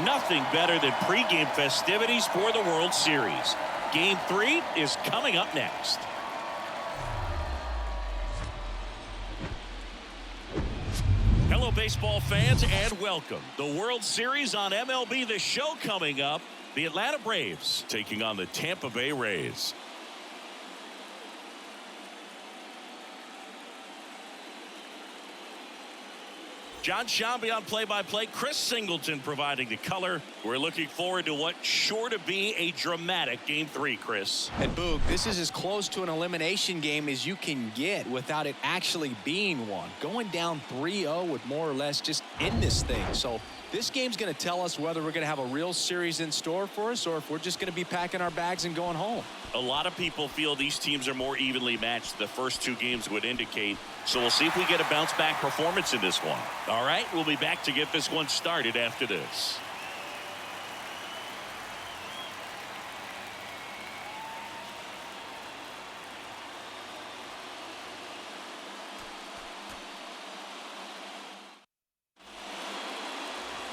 Nothing better than pregame festivities for the World Series. Game 3 is coming up next. Hello, baseball fans, and welcome. The World Series on MLB The Show coming up. The Atlanta Braves taking on the Tampa Bay Rays. John Shambi on play-by-play. Chris Singleton providing the color. We're looking forward to what's sure to be a dramatic Game 3, Chris. And Boog, this is as close to an elimination game as you can get without it actually being one. Going down 3-0 would more or less just end this thing. So this game's going to tell us whether we're going to have a real series in store for us or if we're just going to be packing our bags and going home. A lot of people feel these teams are more evenly matched. The first 2 games would indicate. So we'll see if we get a bounce-back performance in this one. All right, we'll be back to get this one started after this.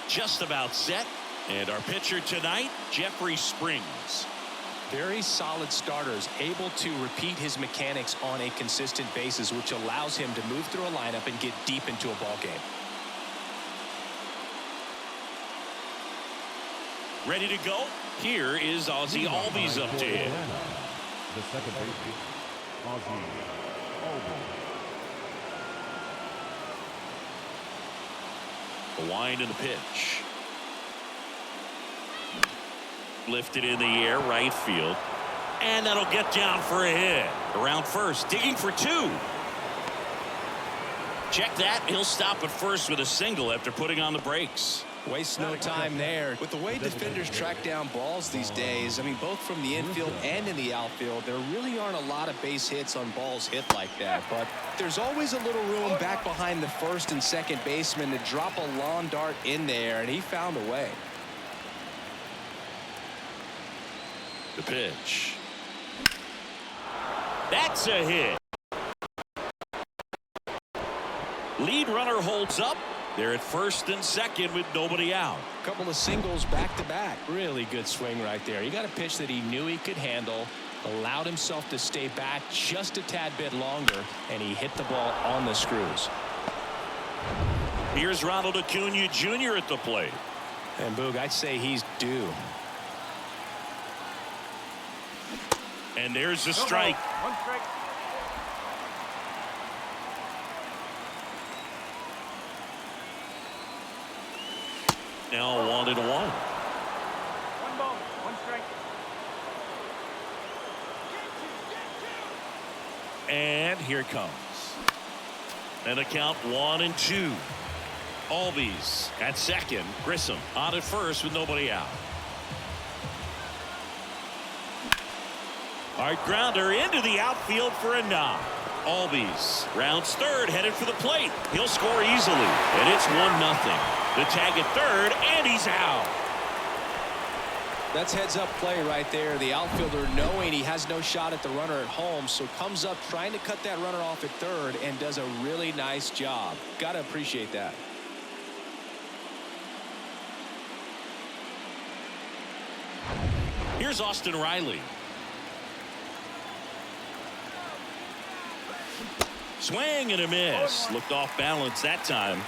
Just about set. And our pitcher tonight, Jeffrey Springs. Very solid starters, able to repeat his mechanics on a consistent basis, which allows him to move through a lineup and get deep into a ball game. Ready to go? Here is Ozzie Albies up to hit. The second baseman, Ozzie Albies. The wind and the pitch. Lifted in the air, right field. And that'll get down for a hit. Around first, digging for 2. Check that. He'll stop at first with a single after putting on the brakes. Wastes no time there. With the way defenders track down balls these days, I mean, both from the infield and in the outfield, there really aren't a lot of base hits on balls hit like that. But there's always a little room back behind the first and second baseman to drop a lawn dart in there, and he found a way. The pitch. That's a hit. Lead runner holds up. They're at first and second with nobody out. A couple of singles back to back. Really good swing right there. He got a pitch that he knew he could handle, allowed himself to stay back just a tad bit longer, and he hit the ball on the screws. Here's Ronald Acuna Jr. at the plate. And Boog, I'd say he's due. And there's the strike. One strike. Now 1-1. One ball, one strike. And here it comes. And a count 1-2. Albies at second. Grissom on at first with nobody out. Hard grounder into the outfield for a knock. Albies rounds third, headed for the plate. He'll score easily, and it's 1-0. The tag at third, and he's out. That's heads up play right there. The outfielder knowing he has no shot at the runner at home, so comes up trying to cut that runner off at third and does a really nice job. Got to appreciate that. Here's Austin Riley. Swing and a miss. Looked off balance that time.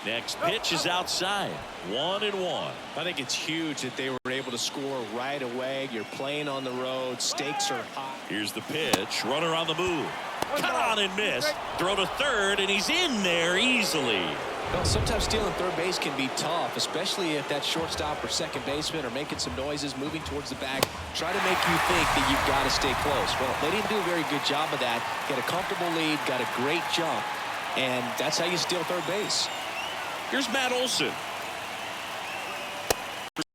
Next pitch is outside. 1-1. I think it's huge that they were able to score right away. You're playing on the road. Stakes are high. Here's the pitch. Runner on the move. Cut on and miss. Throw to third, and he's in there easily. Well, sometimes stealing third base can be tough, especially if that shortstop or second baseman are making some noises, moving towards the bag, try to make you think that you've got to stay close. Well, they didn't do a very good job of that. Get a comfortable lead, got a great jump, and that's how you steal third base. Here's Matt Olson.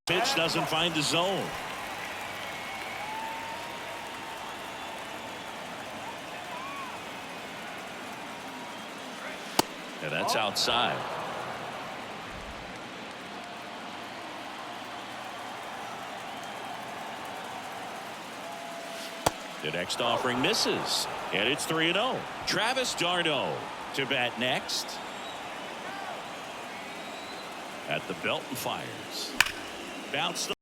Pitch doesn't find the zone. And that's outside. The next offering misses, and it's 3-0. Travis d'Arnaud To bat next. At the belt and fires. Bounced.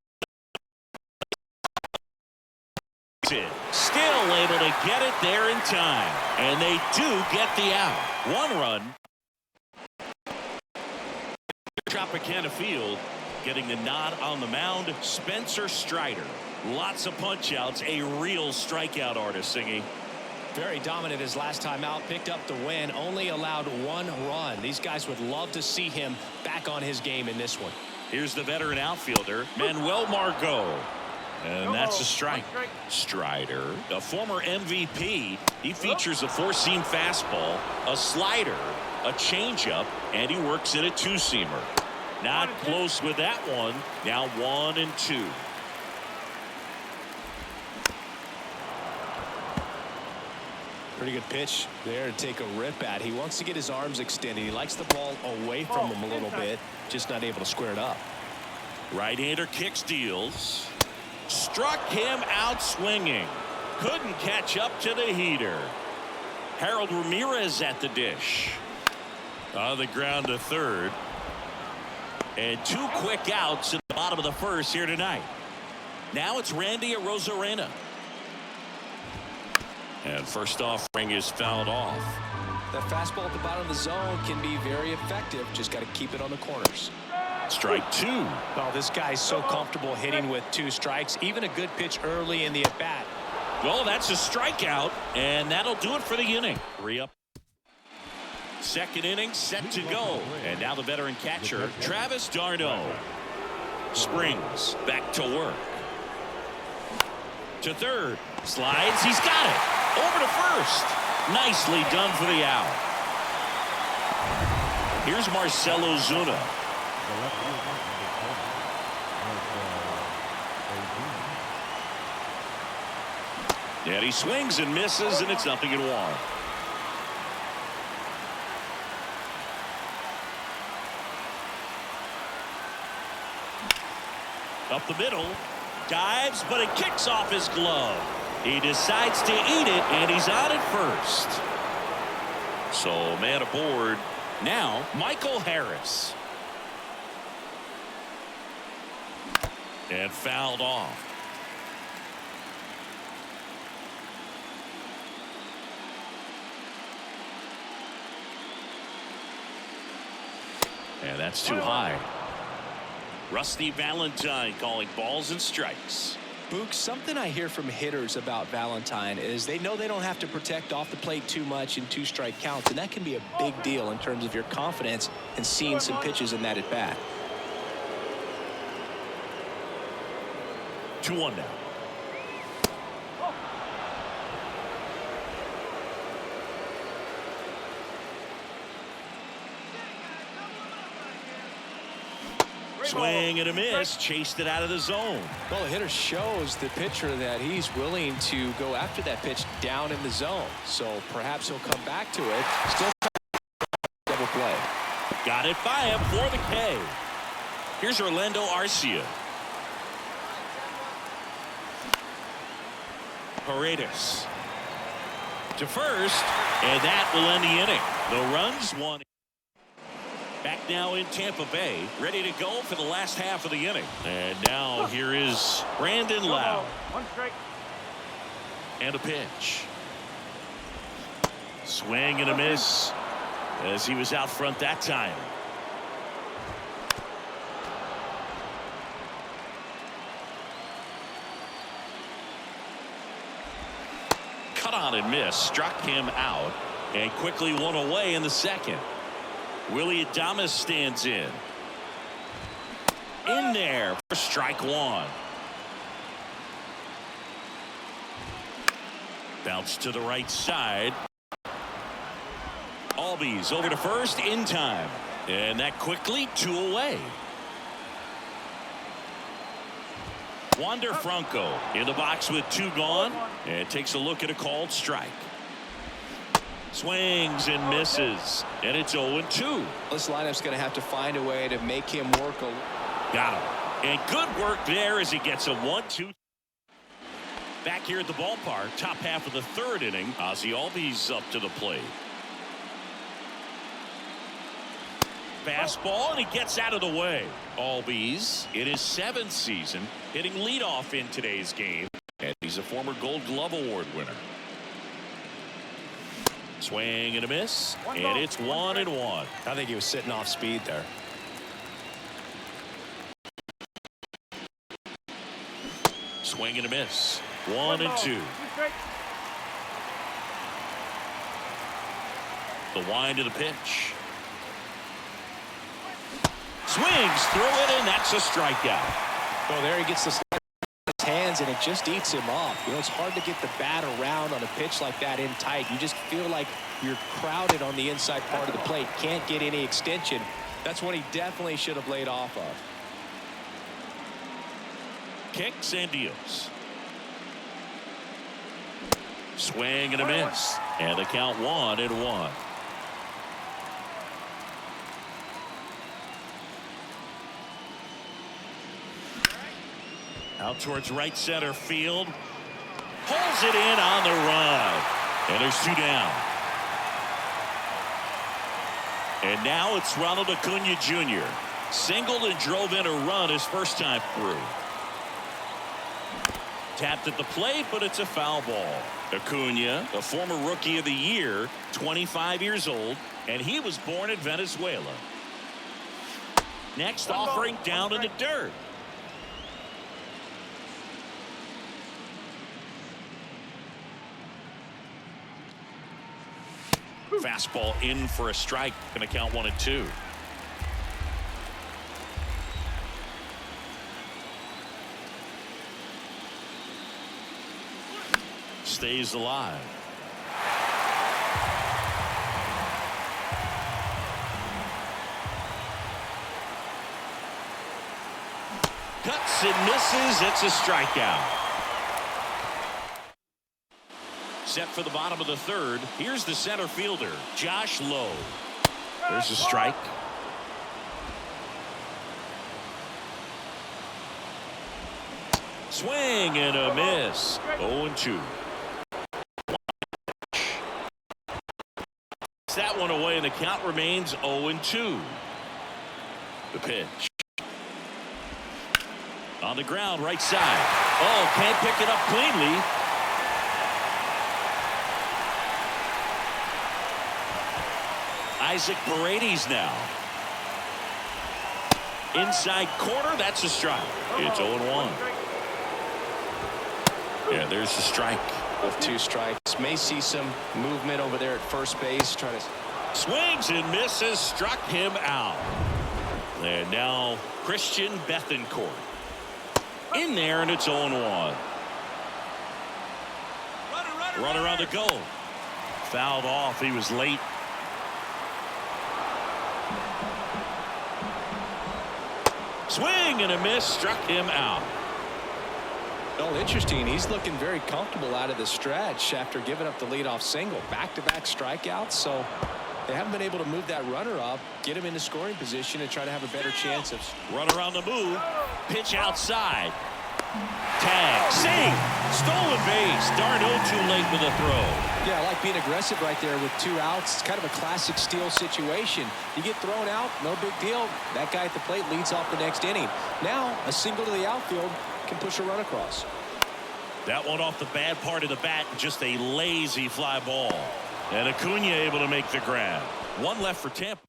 Still able to get it there in time. And they do get the out. 1 run. Tropicana Field getting the nod on the mound. Spencer Strider. Lots of punch outs. A real strikeout artist, Singy. Very dominant his last time out. Picked up the win. Only allowed 1 run. These guys would love to see him back on his game in this one. Here's the veteran outfielder, Manuel Margot. And that's a strike. Strider, a former MVP. He features a 4-seam fastball, a slider, a changeup, and he works in a 2-seamer. Not close with that one. Now 1-2. Pretty good pitch there to take a rip at. He wants to get his arms extended. He likes the ball away from him a little bit. Just not able to square it up. Right-hander kicks, deals. Struck him out swinging. Couldn't catch up to the heater. Harold Ramirez at the dish. On the ground to third. And 2 quick outs at the bottom of the first here tonight. Now it's Randy Arozarena. And first offering is fouled off. That fastball at the bottom of the zone can be very effective. Just got to keep it on the corners. Strike 2. Well, this guy's so comfortable hitting with 2 strikes. Even a good pitch early in the at-bat. Well, that's a strikeout, and that'll do it for the inning. 3 up. Second inning set to go. And now the veteran catcher, Travis d'Arnaud. Springs back to work. To third. Slides. He's got it. Over to first. Nicely done for the out. Here's Marcelo Zuna. And he swings and misses, and it's 0-1. Up the middle. Dives, but it kicks off his glove. He decides to eat it, and he's on at first. So, man aboard. Now, Michael Harris. And fouled off. And that's too high. Rusty Valentine calling balls and strikes. Book, something I hear from hitters about Valentine is they know they don't have to protect off the plate too much in 2-strike counts, and that can be a big deal in terms of your confidence in seeing some pitches in that at bat. 2-1 now. Swing and a miss. Chased it out of the zone. Well, the hitter shows the pitcher that he's willing to go after that pitch down in the zone. So perhaps he'll come back to it. Still double play. Got it by him for the K. Here's Orlando Arcia. Paredes to first, and that will end the inning. The runs won. Back now in Tampa Bay, ready to go for the last half of the inning. And now here is Brandon Lowe. 1 strike. And a pitch. Swing and a miss as he was out front that time. Cut on and miss. Struck him out and quickly won away in the second. Willie Adames stands in there for strike 1. Bounce to the right side. Albies over to first in time, and that quickly 2 away. Wander Franco in the box with 2 gone, and takes a look at a called strike. Swings and misses, and it's 0-2. This lineup's going to have to find a way to make him work. Got him. And good work there as he gets a 1-2. Back here at the ballpark, top half of the 3rd inning. Ozzie Albies up to the plate. fastball, and he gets out of the way. Albies in his 7th season hitting leadoff in today's game, and he's a former Gold Glove Award winner. Swing and a miss, and it's 1-1. I think he was sitting off speed there. Swing and a miss. 1-2. The wind of the pitch. Swings through it, and that's a strikeout. Oh, there he gets the slider in his hands, and it just eats him off. You know, it's hard to get the bat around on a pitch like that in tight. You just feel like you're crowded on the inside part of the plate. Can't get any extension. That's what he definitely should have laid off of. Kicks and deals. Swing and a miss, and the count 1-1. Out towards right center field. Pulls it in on the run. And there's 2 down. And now it's Ronald Acuna Jr. Singled and drove in a run his first time through. Tapped at the plate, but it's a foul ball. Acuna, a former Rookie of the Year, 25 years old, and he was born in Venezuela. Next offering down in the dirt. Fastball in for a strike. Going to count 1-2. Stays alive. Cuts and misses. It's a strikeout. Set for the bottom of the 3rd. Here's the center fielder, Josh Lowe. There's a strike. Swing and a miss. 0-2. That one away, and the count remains 0-2. The pitch. On the ground, right side. Oh, can't pick it up cleanly. Isaac Paredes now. Inside corner, that's a strike. It's 0-1. Yeah, there's the strike. With 2 strikes. May see some movement over there at first base. Trying to swings and misses. Struck him out. And now Christian Bethancourt. In there, and it's 0-1. Runner on the go. Fouled off. He was late. Swing and a miss. Struck him out. Well, interesting. He's looking very comfortable out of the stretch after giving up the leadoff single. Back-to-back strikeouts, so they haven't been able to move that runner up, get him into scoring position, and try to have a better chance of. Runner on the move. Pitch outside. Tag. Save. Stolen base. Darno too late with a throw. Yeah, I like being aggressive right there with 2 outs. It's kind of a classic steal situation. You get thrown out, no big deal. That guy at the plate leads off the next inning. Now, a single to the outfield can push a run across. That one off the bad part of the bat, just a lazy fly ball. And Acuna able to make the grab. 1 left for Tampa.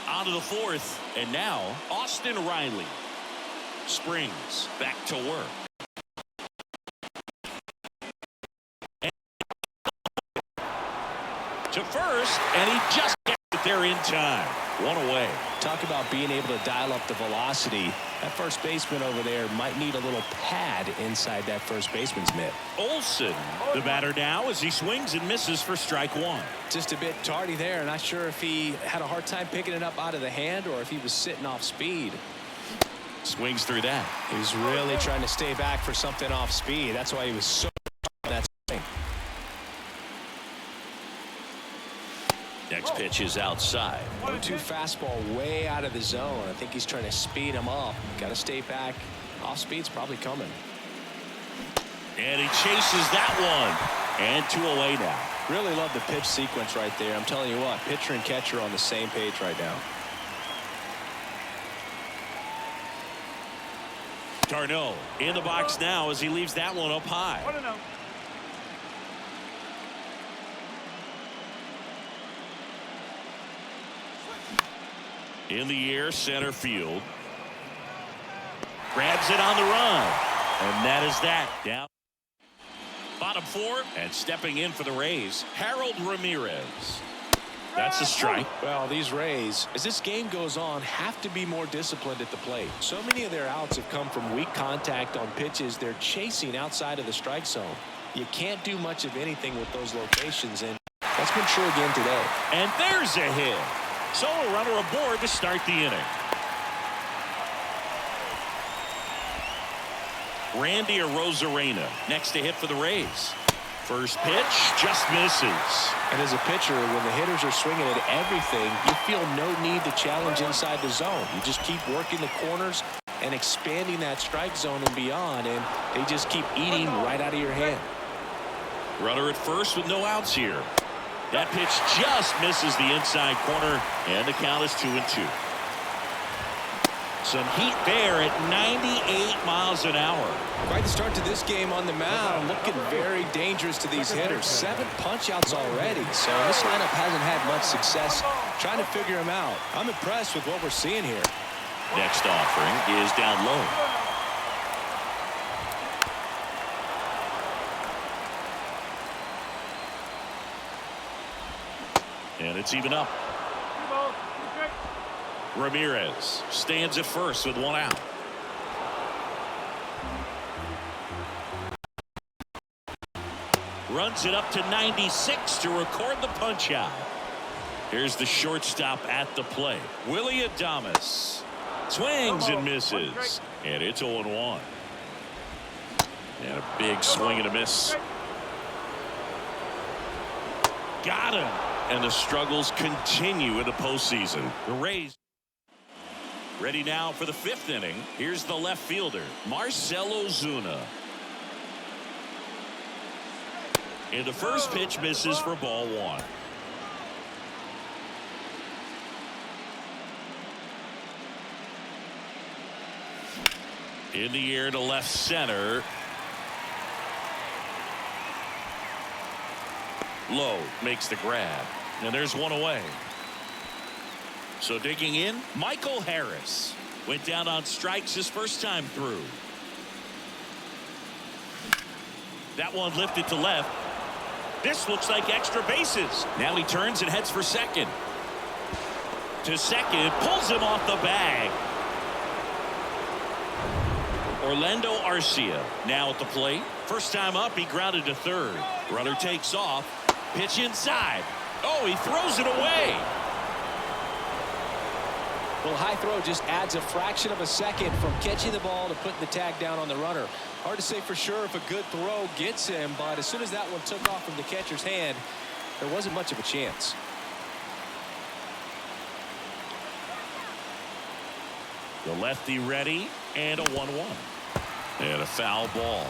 On to the 4th, and now Austin Riley. Springs back to work. To first, and he just gets it there in time. 1 away. Talk about being able to dial up the velocity. That first baseman over there might need a little pad inside that first baseman's mitt. Olson, the batter now, as he swings and misses for strike 1. Just a bit tardy there. Not sure if he had a hard time picking it up out of the hand or if he was sitting off speed. Swings through that. He was really trying to stay back for something off speed. That's why he was so on that swing. Next pitch is outside. 0-2 fastball way out of the zone. I think he's trying to speed him up. Got to stay back. Off speed's probably coming. And he chases that one. And 2 away now. Really love the pitch sequence right there. I'm telling you what, pitcher and catcher on the same page right now. Darno in the box now as he leaves that one up high. 1-0. In the air, center field. Grabs it on the run. And that is that. Down. Bottom four, and stepping in for the Rays, Harold Ramirez. That's a strike. Well, these Rays, as this game goes on, have to be more disciplined at the plate. So many of their outs have come from weak contact on pitches they're chasing outside of the strike zone. You can't do much of anything with those locations, and that's been true again today. And there's a hit. So a runner aboard to start the inning. Randy Arozarena next to hit for the Rays. First pitch just misses. And as a pitcher, when the hitters are swinging at everything, you feel no need to challenge inside the zone. You just keep working the corners and expanding that strike zone and beyond, and they just keep eating right out of your hand. Runner at first with no outs here. That pitch just misses the inside corner, and the count is 2-2. Some heat there at 98 miles an hour. Quite the start to this game on the mound. Looking very dangerous to these hitters. 7 punch-outs already. So this lineup hasn't had much success trying to figure him out. I'm impressed with what we're seeing here. Next offering is down low. And it's even up. Ramirez stands at first with 1 out. Runs it up to 96 to record the punch out. Here's the shortstop at the plate. Willie Adames swings and misses. And it's 0-1. And a big swing and a miss. Got him. And the struggles continue in the postseason. The Rays ready now for the 5th inning. Here's the left fielder, Marcell Ozuna. And the first pitch misses for ball 1. In the air to left center. Low makes the grab. And there's one away. So digging in, Michael Harris went down on strikes his first time through. That one lifted to left. This looks like extra bases. Now he turns and heads for second. To second, pulls him off the bag. Orlando Arcia now at the plate. First time up, he grounded to third. Runner takes off. Pitch inside. Oh, he throws it away. Well, high throw just adds a fraction of a second from catching the ball to putting the tag down on the runner. Hard to say for sure if a good throw gets him, but as soon as that one took off from the catcher's hand, there wasn't much of a chance. The lefty ready, and a 1-1. And a foul ball.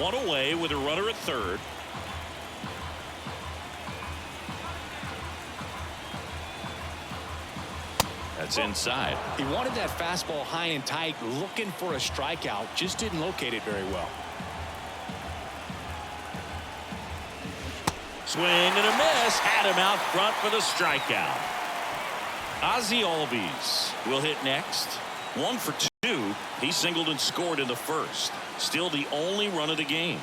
One away with a runner at third. That's inside. He wanted that fastball high and tight, looking for a strikeout. Just didn't locate it very well. Swing and a miss. Had him out front for the strikeout. Ozzie Albies will hit next. 1 for 2. He singled and scored in the first. Still the only run of the game.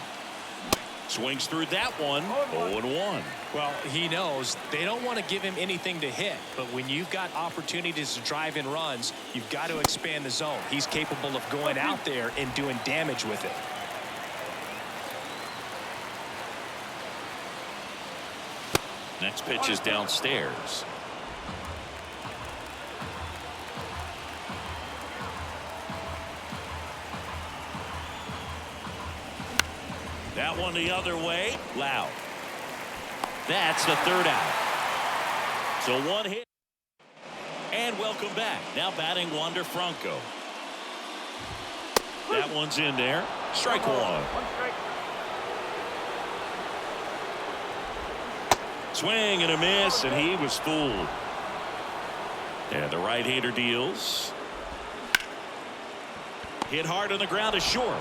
Swings through that one. 0-1. Well, he knows they don't want to give him anything to hit, but when you've got opportunities to drive in runs, you've got to expand the zone. He's capable of going out there and doing damage with it. Next pitch is downstairs. That one the other way. Loud. That's the third out. So one hit. And welcome back. Now batting Wander Franco. That one's in there. Strike 1. Swing and a miss, and he was fooled. And the right-hander deals. Hit hard on the ground is short.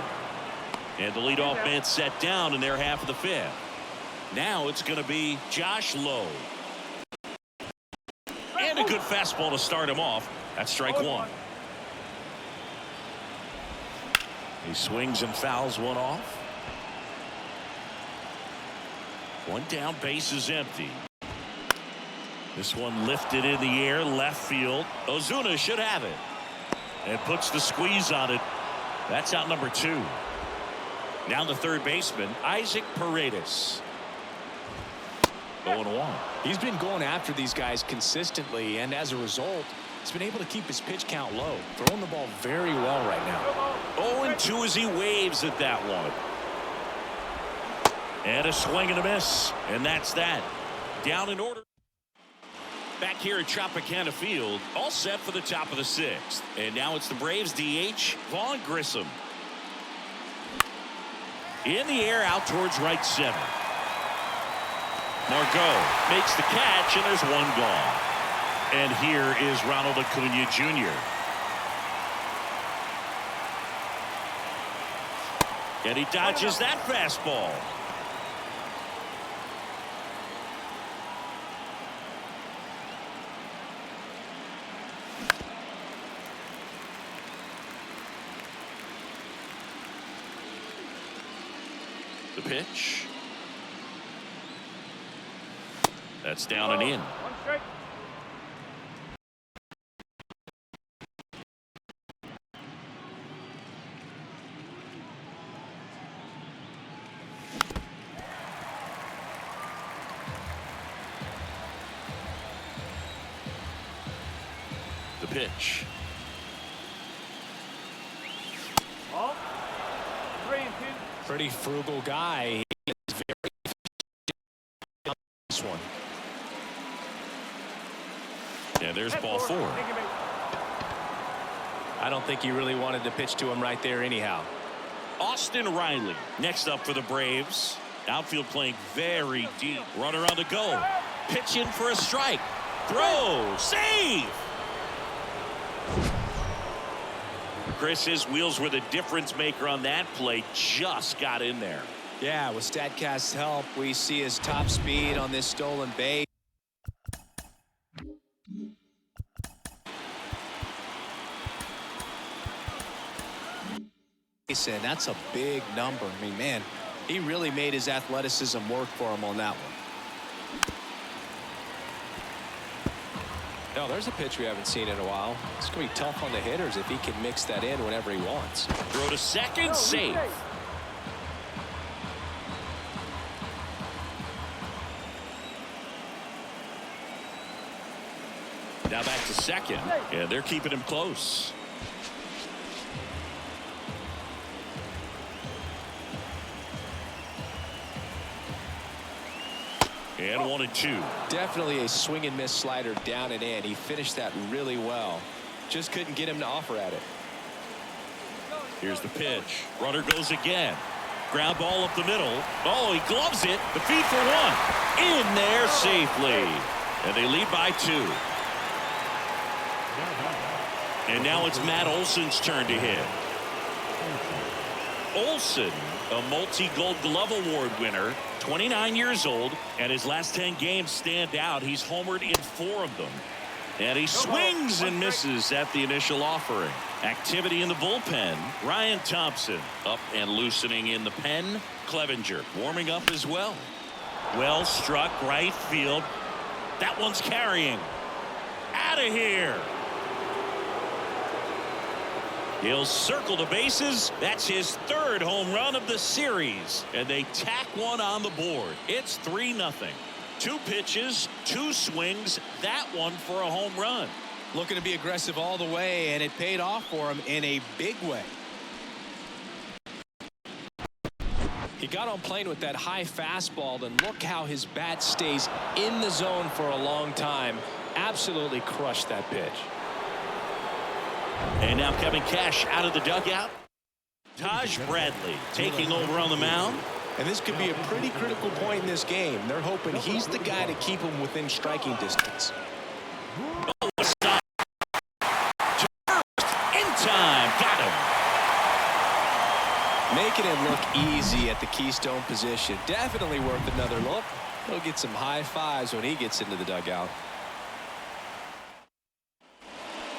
And the leadoff man set down in their half of the fifth. Now it's going to be Josh Lowe. And a good fastball to start him off. That's strike one. He swings and fouls one off. One down, base is empty. This one lifted in the air, left field. Ozuna should have it. And puts the squeeze on it. That's out number 2. Now the third baseman, Isaac Paredes. 0-1. He's been going after these guys consistently, and as a result, he's been able to keep his pitch count low. Throwing the ball very well right now. 0-2 as he waves at that one. And a swing and a miss. And that's that. Down in order. Back here at Tropicana Field, all set for the top of the 6th. And now it's the Braves DH, Vaughn Grissom. In the air out towards right center. Margot makes the catch, and there's one gone. And here is Ronald Acuna Jr. And he dodges that fastball. The pitch. That's down and in. One strike. The pitch. Ball. 3-2. Pretty frugal guy. He is very efficient. This one. Yeah, there's ball 4. I don't think he really wanted to pitch to him right there anyhow. Austin Riley next up for the Braves. Outfield playing very deep. Runner on the go. Pitch in for a strike. Throw. Save. Chris, his wheels were the difference maker on that play. Just got in there. Yeah, with StatCast's help, we see his top speed on this stolen base. And that's a big number. I mean, man, he really made his athleticism work for him on that one. No, there's a pitch we haven't seen in a while. It's going to be tough on the hitters if he can mix that in whenever he wants. Throw to second, safe. Now back to second. Yeah, they're keeping him close. And 1-2. Definitely a swing and miss slider down and in. He finished that really well. Just couldn't get him to offer at it. Here's the pitch. Runner goes again. Ground ball up the middle. Oh, he gloves it. The feed for 1. In there safely. And they lead by 2. And now it's Matt Olson's turn to hit. Olson, a multi-Gold Glove Award winner, 29 years old, and his last 10 games stand out. He's homered in 4 of them. And he swings and misses at the initial offering. Activity in the bullpen. Ryan Thompson up and loosening in the pen. Clevenger warming up as well. Well struck right field. That one's carrying. Out of here. He'll circle the bases. That's his 3rd home run of the series. And they tack one on the board. It's 3-0. 2 pitches, 2 swings. That one for a home run. Looking to be aggressive all the way, and it paid off for him in a big way. He got on plane with that high fastball, and look how his bat stays in the zone for a long time. Absolutely crushed that pitch. And now Kevin Cash out of the dugout. Taj Bradley taking over on the mound. And this could be a pretty critical point in this game. They're hoping he's the guy to keep him within striking distance. Oh, stop. In time. Got him. Making it look easy at the keystone position. Definitely worth another look. He'll get some high fives when he gets into the dugout.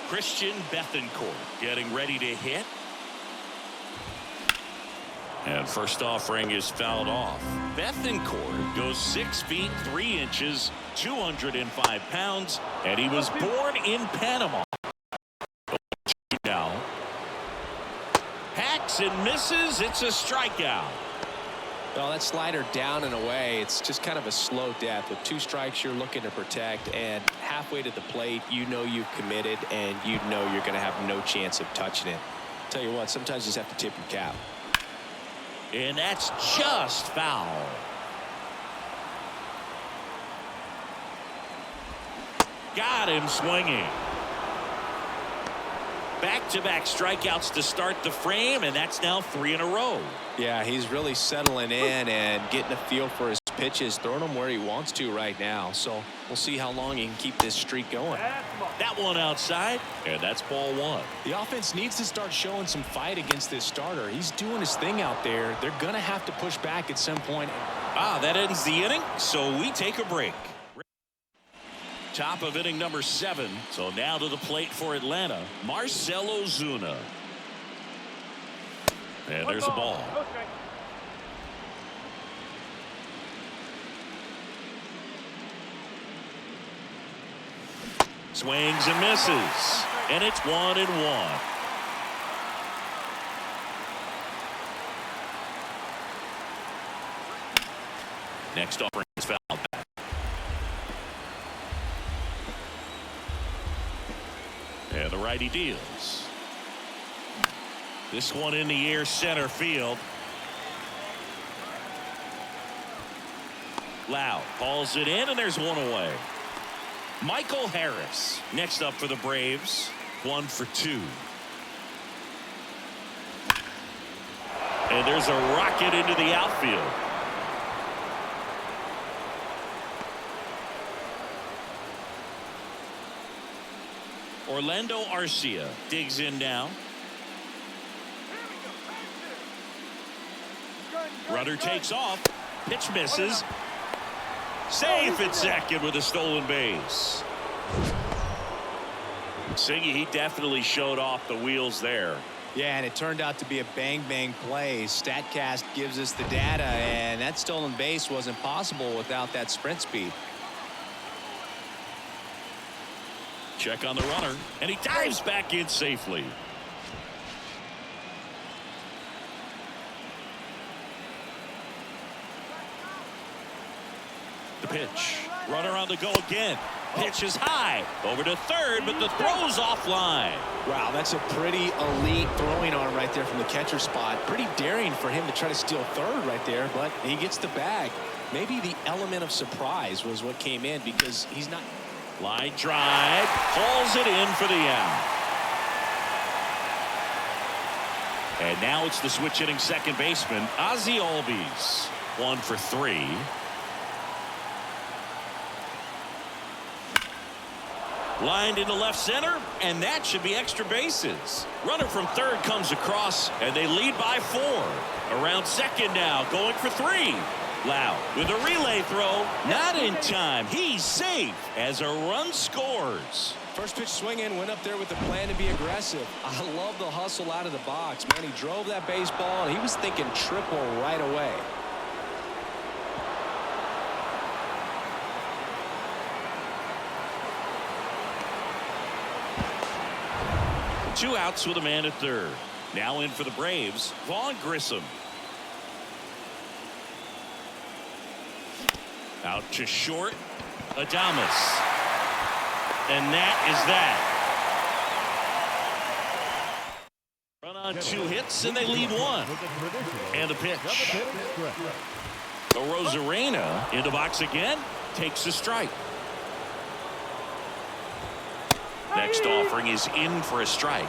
Christian Bethancourt getting ready to hit. And first offering is fouled off. Bethancourt goes 6 feet 3 inches, 205 pounds, and he was born in Panama. Now, hacks and misses. It's a strikeout. Well, that slider down and away, it's just kind of a slow death. With 2 strikes, you're looking to protect, and halfway to the plate, you know you've committed, and you know you're going to have no chance of touching it. Tell you what, sometimes you just have to tip your cap. And that's just foul. Got him swinging. Back-to-back strikeouts to start the frame, and that's now 3 in a row. Yeah, he's really settling in and getting a feel for his pitches, throwing them where he wants to right now. So we'll see how long he can keep this streak going. That one outside, and that's ball 1. The offense needs to start showing some fight against this starter. He's doing his thing out there. They're going to have to push back at some point. That ends the inning, so we take a break. Top of inning number 7. So now to the plate for Atlanta, Marcell Ozuna. And there's a ball. Swings and misses, and it's 1-1. Next offering is fouled back. And the righty deals. This one in the air, center field. Loud hauls it in, and there's one away. Michael Harris next up for the Braves. 1 for 2. And there's a rocket into the outfield. Orlando Arcia digs in now. Runner takes off. Pitch misses. Safe at second with a stolen base. Singy, he definitely showed off the wheels there. Yeah, and it turned out to be a bang-bang play. StatCast gives us the data, and that stolen base wasn't possible without that sprint speed. Check on the runner, and he dives back in safely. The pitch. Runner on the go again. Pitch is high. Over to third, but the throw's offline. Wow, that's a pretty elite throwing arm right there from the catcher spot. Pretty daring for him to try to steal third right there, but he gets the bag. Maybe the element of surprise was what came in because he's not. Line drive. Hauls it in for the out. And now it's the switch hitting second baseman, Ozzie Albies. 1 for 3. Lined into left center, and that should be extra bases. Runner from third comes across, and they lead by 4. Around second now, going for 3. Loud with a relay throw, not in time. He's safe as a run scores. First pitch swing in, went up there with the plan to be aggressive. I love the hustle out of the box, man. He drove that baseball, and he was thinking triple right away. Two outs with a man at third. Now in for the Braves, Vaughn Grissom. Out to short, Adames. And that is that. Run on 2 hits, and they lead 1. And the pitch. Rosarena into box again, takes a strike. Next offering is in for a strike.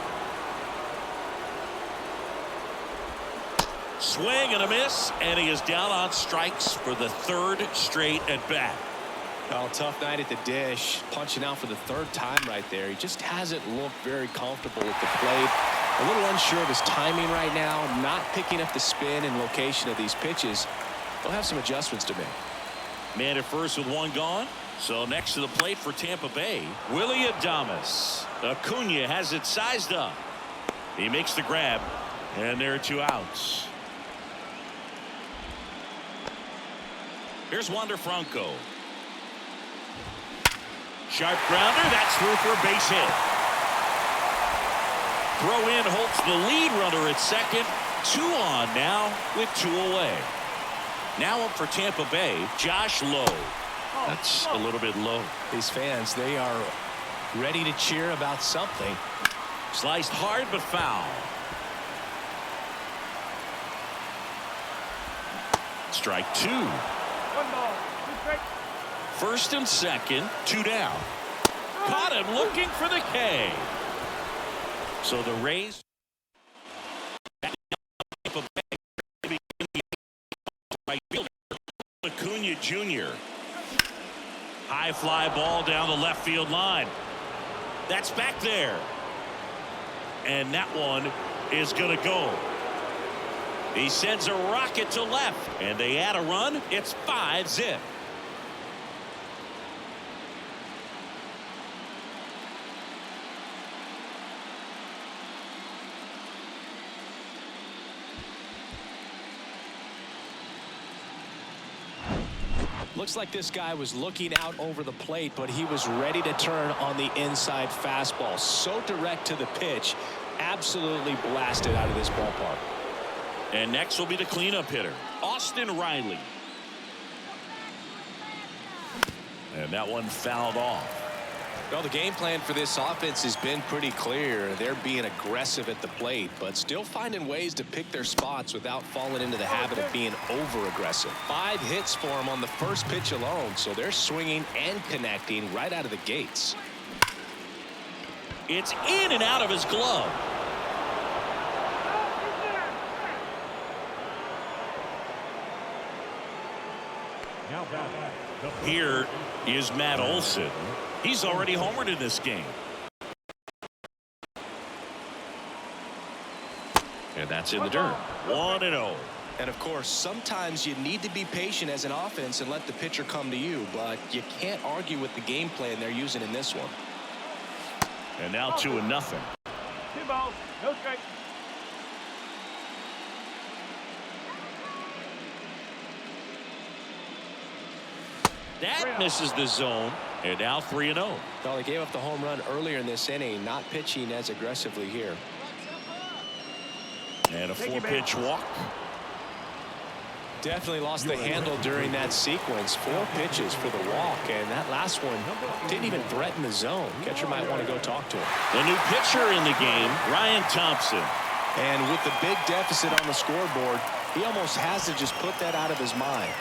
Swing and a miss, and he is down on strikes for the 3rd straight at bat. Well, tough night at the dish. Punching out for the third time right there. He just hasn't looked very comfortable at the plate. A little unsure of his timing right now. Not picking up the spin and location of these pitches. They'll have some adjustments to make. Man at first with one gone. So next to the plate for Tampa Bay, Willie Adames. Acuna has it sized up. He makes the grab, and there are 2 outs. Here's Wander Franco. Sharp grounder. That's through for a base hit. Throw in halts the lead runner at second. 2 on now with 2 away. Now up for Tampa Bay, Josh Lowe. That's a little bit low. These fans, they are ready to cheer about something. Sliced hard but foul. Strike 2. 1 ball, 2 strikes. First and second, 2 down. Caught him looking for the K. So the Rays. Acuna Jr. High fly ball down the left field line. That's back there. And that one is going to go. He sends a rocket to left. And they add a run. It's 5-zip. Looks like this guy was looking out over the plate, but he was ready to turn on the inside fastball. So direct to the pitch. Absolutely blasted out of this ballpark. And next will be the cleanup hitter, Austin Riley. And that one fouled off. Well, the game plan for this offense has been pretty clear. They're being aggressive at the plate, but still finding ways to pick their spots without falling into the habit of being over-aggressive. 5 hits for them on the first pitch alone, so they're swinging and connecting right out of the gates. It's in and out of his glove. Here is Matt Olson. He's already homered in this game. And that's in the dirt. 1-0. And of course, sometimes you need to be patient as an offense and let the pitcher come to you, but you can't argue with the game plan they're using in this one. And now 2-0. 2 balls, no strikes. That misses the zone. And now 3-0. Well, they gave up the home run earlier in this inning, not pitching as aggressively here. And a 4-pitch walk. Definitely lost the handle during that sequence. 4 pitches for the walk, and that last one didn't even threaten the zone. Catcher might want to go talk to him. The new pitcher in the game, Ryan Thompson. And with the big deficit on the scoreboard, he almost has to just put that out of his mind.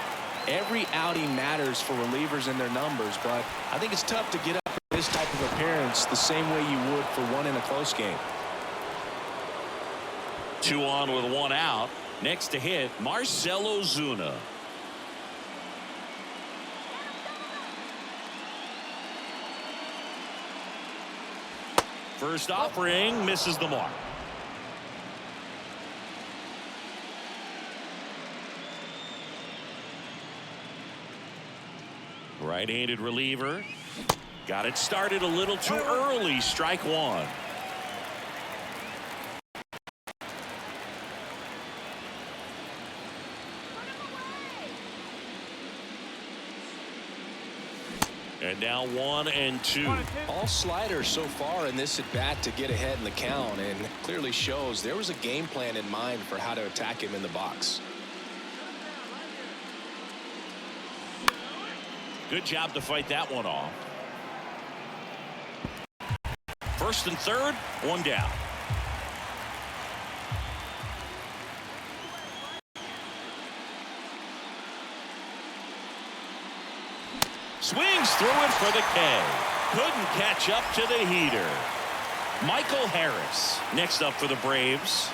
Every outing matters for relievers and their numbers, but I think it's tough to get up for this type of appearance the same way you would for one in a close game. 2 on with 1 out. Next to hit, Marcell Ozuna. First offering misses the mark. Right-handed reliever. Got it started a little too early. Strike 1. And now 1-2. All sliders so far in this at bat to get ahead in the count, and clearly shows there was a game plan in mind for how to attack him in the box. Good job to fight that one off. First and third, 1 down. Swings through it for the K. Couldn't catch up to the heater. Michael Harris next up for the Braves.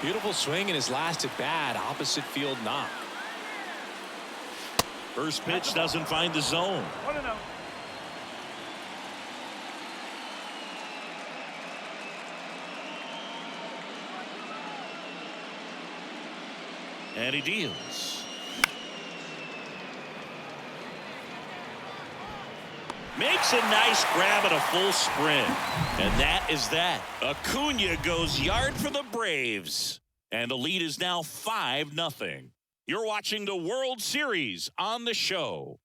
Beautiful swing in his last at bat, opposite field knock. First pitch doesn't find the zone. 1-0. And he deals. Makes a nice grab at a full sprint. And that is that. Acuna goes yard for the Braves. And the lead is now 5-0. You're watching the World Series on the show.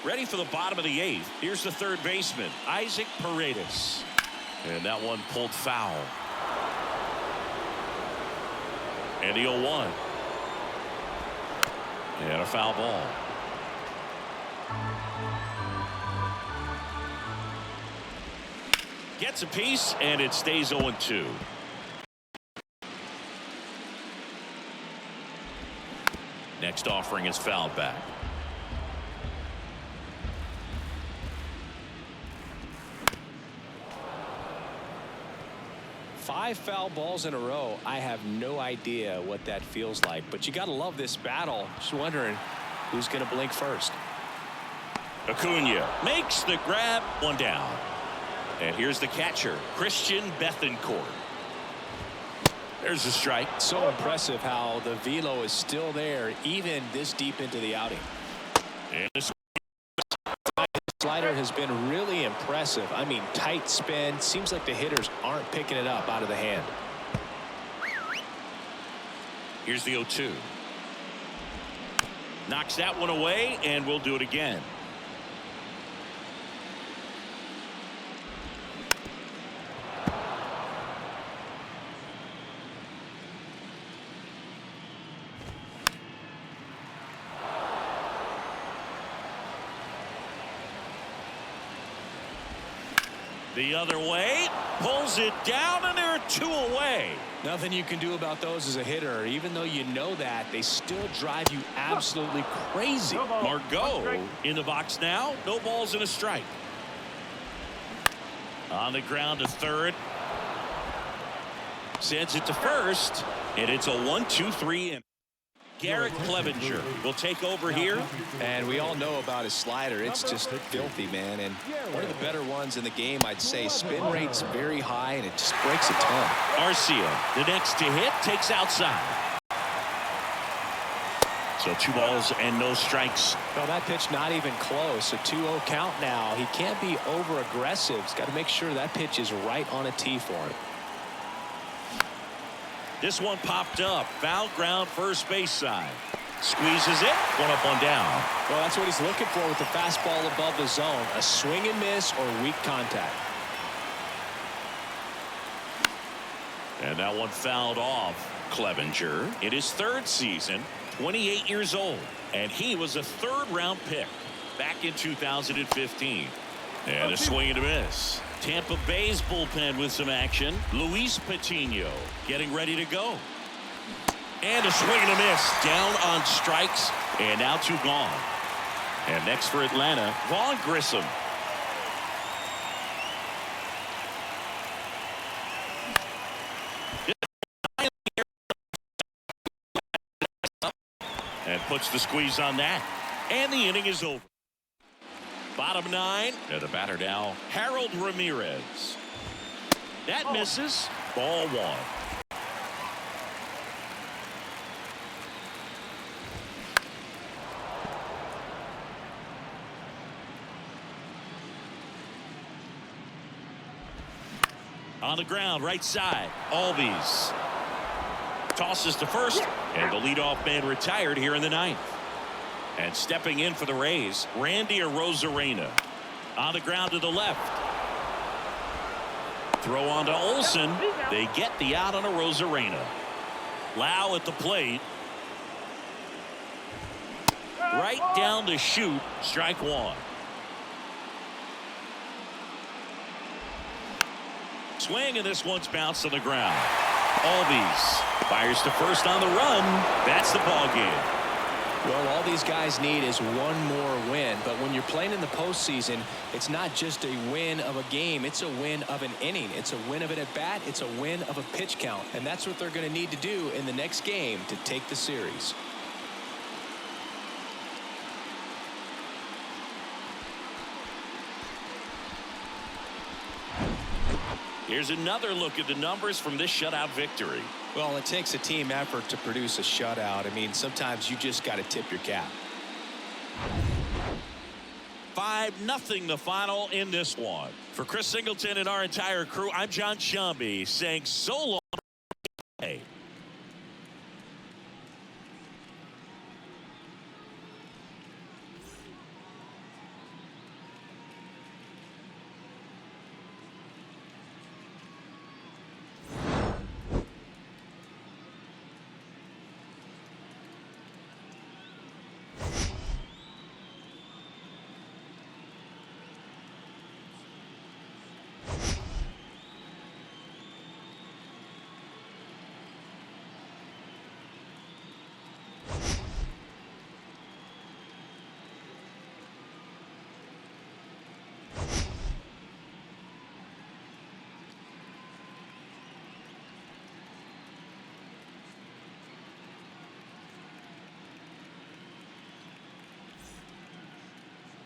Ready for the bottom of the 8th. Here's the third baseman, Isaac Paredes. And that one pulled foul. And the 0-1. And a foul ball. Gets a piece, and it stays 0-2. Next offering is fouled back. Five foul balls in a row. I have no idea what that feels like, but you got to love this battle. Just wondering who's going to blink first. Acuna makes the grab, one down. And here's the catcher, Christian Bethancourt. There's a strike. So impressive how the velo is still there even this deep into the outing. And the Slider has been really impressive. I mean, tight spin. Seems like the hitters aren't picking it up out of the hand. Here's the 0-2. Knocks that one away, and we'll do it again. The other way, pulls it down, and there are 2 away. Nothing you can do about those as a hitter. Even though you know that, they still drive you absolutely crazy. Margot in the box now. No balls and a strike. On the ground to third. Sends it to first, and it's a 1-2-3 inning. Garrett Clevenger will take over here. And we all know about his slider. It's just filthy, man. And one of the better ones in the game, I'd say. Spin rate's very high, and it just breaks a ton. Arcia, the next to hit, takes outside. So 2 balls and no strikes. Well, that pitch not even close. A 2-0 count now. He can't be over aggressive. He's got to make sure that pitch is right on a tee for him. This one popped up. Foul ground, first base side. Squeezes it. 1 up, 1 down. Well, that's what he's looking for with the fastball above the zone. A swing and miss or weak contact. And that one fouled off. Clevenger in his 3rd season, 28 years old. And he was a 3rd-round pick back in 2015. And a swing and a miss. Tampa Bay's bullpen with some action. Luis Patino getting ready to go. And a swing and a miss. Down on strikes. And now 2 gone. And next for Atlanta, Vaughn Grissom. And puts the squeeze on that. And the inning is over. Bottom 9, and the batter now, Harold Ramirez. That misses. Ball 1. On the ground, right side, Albies. Tosses to first, and the leadoff man retired here in the 9th. And stepping in for the Rays, Randy Arozarena. On the ground to the left. Throw on to Olson. They get the out on Arozarena. Lau at the plate. Right down to shoot. Strike 1. Swing, and this one's bounced on the ground. Albies fires to first on the run. That's the ball game. Well, all these guys need is one more win. But when you're playing in the postseason, it's not just a win of a game. It's a win of an inning. It's a win of an at-bat. It's a win of a pitch count. And that's what they're going to need to do in the next game to take the series. Here's another look at the numbers from this shutout victory. Well, it takes a team effort to produce a shutout. I mean, sometimes you just got to tip your cap. 5-0 the final in this one. For Chris Singleton and our entire crew, I'm John Shambi saying so long.